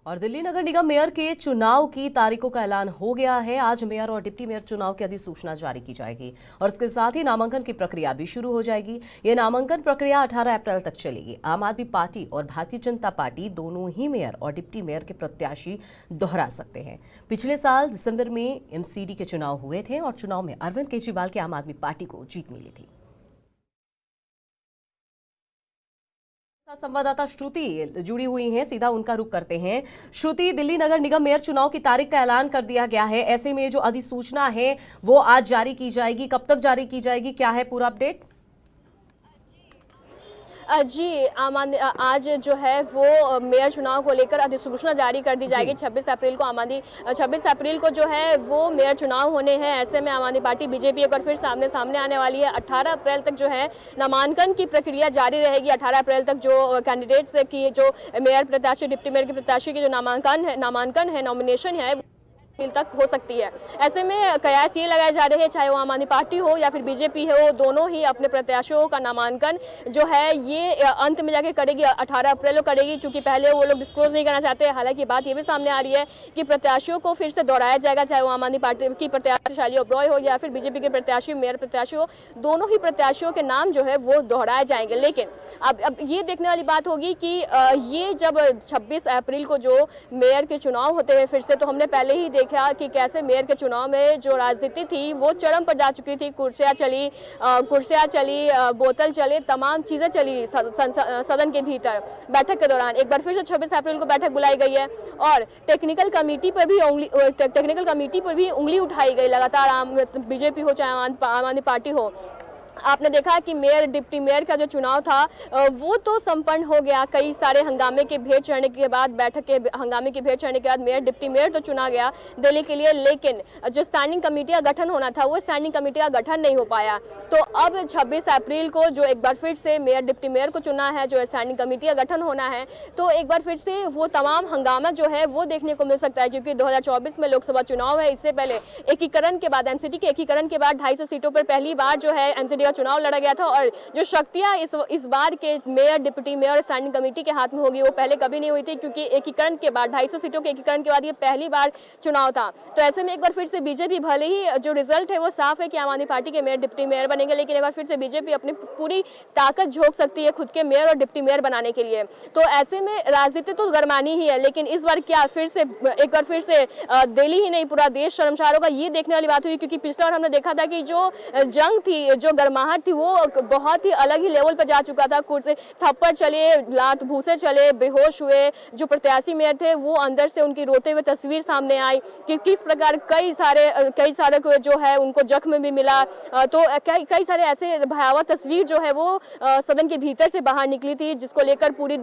और दिल्ली नगर निगम मेयर के चुनाव की तारीखों का ऐलान हो गया है। आज मेयर और डिप्टी मेयर चुनाव की अधिसूचना जारी की जाएगी और इसके साथ ही नामांकन की प्रक्रिया भी शुरू हो जाएगी। ये नामांकन प्रक्रिया 18 अप्रैल तक चलेगी। आम आदमी पार्टी और भारतीय जनता पार्टी दोनों ही मेयर और डिप्टी मेयर के प्रत्याशी दोहरा सकते हैं। पिछले साल दिसंबर में एमसीडी के चुनाव हुए थे और चुनाव में अरविंद केजरीवाल की आम आदमी पार्टी को जीत मिली थी। संवाददाता श्रुति जुड़ी हुई हैं, सीधा उनका रुख करते हैं। श्रुति, दिल्ली नगर निगम मेयर चुनाव की तारीख का ऐलान कर दिया गया है। ऐसे में जो अधिसूचना है वो आज जारी की जाएगी, कब तक जारी की जाएगी, क्या है पूरा अपडेट? जी आज जो है वो मेयर चुनाव को लेकर अधिसूचना जारी कर दी जाएगी 26 अप्रैल को। 26 अप्रैल को जो है वो मेयर चुनाव होने हैं। ऐसे में आम आदमी पार्टी बीजेपी एक बार फिर सामने आने वाली है। 18 अप्रैल तक जो है नामांकन की प्रक्रिया जारी रहेगी। 18 अप्रैल तक जो कैंडिडेट्स की जो मेयर प्रत्याशी डिप्टी मेयर के प्रत्याशी की जो नामांकन है नॉमिनेशन है तक हो सकती है। ऐसे में कयास ये लगाए जा रहे हैं, चाहे वो आम आदमी पार्टी हो या फिर बीजेपी हो, दोनों ही अपने प्रत्याशियों का नामांकन जो है ये अंत में जाके करेगी, 18 अप्रैल को करेगी। चूंकि पहले वो लोग डिस्क्लोज नहीं करना चाहते। हालांकि बात ये भी सामने आ रही है कि प्रत्याशियों को फिर से दोहराया जाएगा, चाहे वो आम आदमी पार्टी की प्रत्याशी शाली ओबरॉय हो या फिर बीजेपी के प्रत्याशी मेयर प्रत्याशी हो, दोनों ही प्रत्याशियों के नाम जो है वो दोहराए जाएंगे। लेकिन अब ये देखने वाली बात होगी कि ये जब 26 अप्रैल को जो मेयर के चुनाव होते हैं फिर से, तो हमने पहले ही देखा कि कैसे मेयर के चुनाव में जो राजनीति थी वो चरम पर जा चुकी थी। कुर्सियां चली, बोतल चले, तमाम चीजें चली सदन के भीतर बैठक के दौरान। एक बार फिर से 26 अप्रैल को बैठक बुलाई गई है और टेक्निकल कमेटी पर भी उंगली उठाई गई लगातार, बीजेपी हो चाहे आम आदमी पार्टी हो। आपने देखा कि मेयर डिप्टी मेयर का जो चुनाव था वो तो संपन्न हो गया। कई सारे हंगामे के भेंट चढ़ने के बाद, बैठक के हंगामे की भेंट चढ़ने के बाद मेयर डिप्टी मेयर तो चुना गया दिल्ली के लिए। लेकिन जो स्टैंडिंग कमेटी का गठन होना था वो स्टैंडिंग कमेटी का गठन नहीं हो पाया। तो अब 26 अप्रैल को जो एक बार फिर से मेयर डिप्टी मेयर को चुना है, जो स्टैंडिंग कमेटी का गठन होना है, तो एक बार फिर से वो तमाम हंगामा जो है वो देखने को मिल सकता है। क्योंकि 2024 में लोकसभा चुनाव है, इससे पहले एकीकरण के बाद, एमसीडी के एकीकरण के बाद 250 सीटों पर पहली बार जो है एमसीडी चुनाव लड़ा गया था। और जो शक्तियां इस बार के मेयर डिप्टी मेयर और स्टैंडिंग कमेटी के हाथ में होगी वो पहले कभी नहीं हुई थी। क्योंकि एकीकरण के बाद 250 सीटों के एकीकरण के बाद ये पहली बार चुनाव था। तो ऐसे में एक बार फिर से बीजेपी, भले ही जो रिजल्ट है वो साफ है कि आम आदमी पार्टी के मेयर डिप्टी मेयर बनेंगे, लेकिन एक बार फिर से बीजेपी अपनी पूरी ताकत झोंक सकती है खुद के मेयर और डिप्टी मेयर बनाने के लिए। तो ऐसे में राजनीति तो गरमानी ही है, लेकिन इस बार क्या फिर से एक बार फिर से दिल्ली ही नहीं पूरा देश शर्मसार होगा, ये देखने वाली बात हुई। क्योंकि पिछले बार हमने देखा था कि जो जंग थी, जो गर्माहट थी, वो बहुत ही अलग ही लेवल पर जा चुका था। कुर्सी थप्पड़ चले, लात भूसे चले, बेहोश हुए जो प्रत्याशी मेयर थे, वो अंदर से उनकी रोते हुए तस्वीर सामने आई कि किस प्रकार कई सारे को जो है उनको जख्म भी मिला। तो कई सारे ऐसे भयावह तस्वीर जो है वो सदन के भीतर से बाहर निकली थी, जिसको लेकर पूरी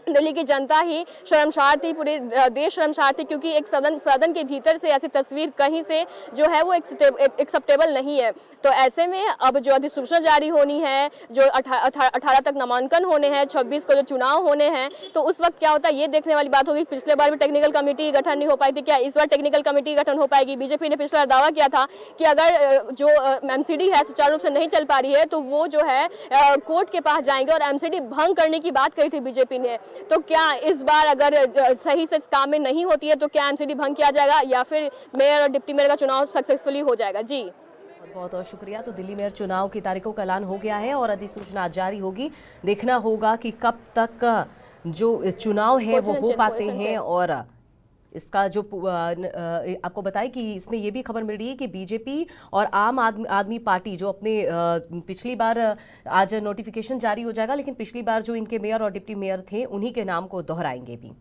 दिल्ली की जनता ही शर्मसार थी, पूरे देश शर्मसार थी। क्योंकि एक सदन के भीतर से ऐसी तस्वीर कहीं से जो है वो एक्सेप्टेबल नहीं है। तो ऐसे में अब जो अधिसूचना जारी होनी है, जो 18 तक नामांकन होने हैं, 26 को जो चुनाव होने हैं, तो उस वक्त क्या होता है ये देखने वाली बात होगी। पिछले बार भी टेक्निकल कमेटी गठन नहीं हो पाई थी, क्या इस बार टेक्निकल कमेटी गठन हो पाएगी? बीजेपी ने पिछला दावा किया था कि अगर जो एमसीडी है सुचारू रूप से नहीं चल पा रही है तो वो जो है कोर्ट के पास जाएंगे और एमसीडी भंग करने की बात कही थी बीजेपी ने। तो क्या इस बार अगर सही से काम में नहीं होती है तो क्या एमसीडी भंग किया जाएगा या फिर मेयर और डिप्टी मेयर का चुनाव सक्सेसफुली हो जाएगा? जी बहुत बहुत शुक्रिया। तो दिल्ली मेयर चुनाव की तारीखों का ऐलान हो गया है और अधिसूचना जारी होगी। देखना होगा कि कब तक जो चुनाव है वो हो पाते हैं। और इसका जो आपको बताएं कि इसमें ये भी खबर मिल रही है कि बीजेपी और आम आदमी पार्टी जो अपने पिछली बार आज नोटिफिकेशन जारी हो जाएगा, लेकिन पिछली बार जो इनके मेयर और डिप्टी मेयर थे उन्हीं के नाम को दोहराएंगे भी।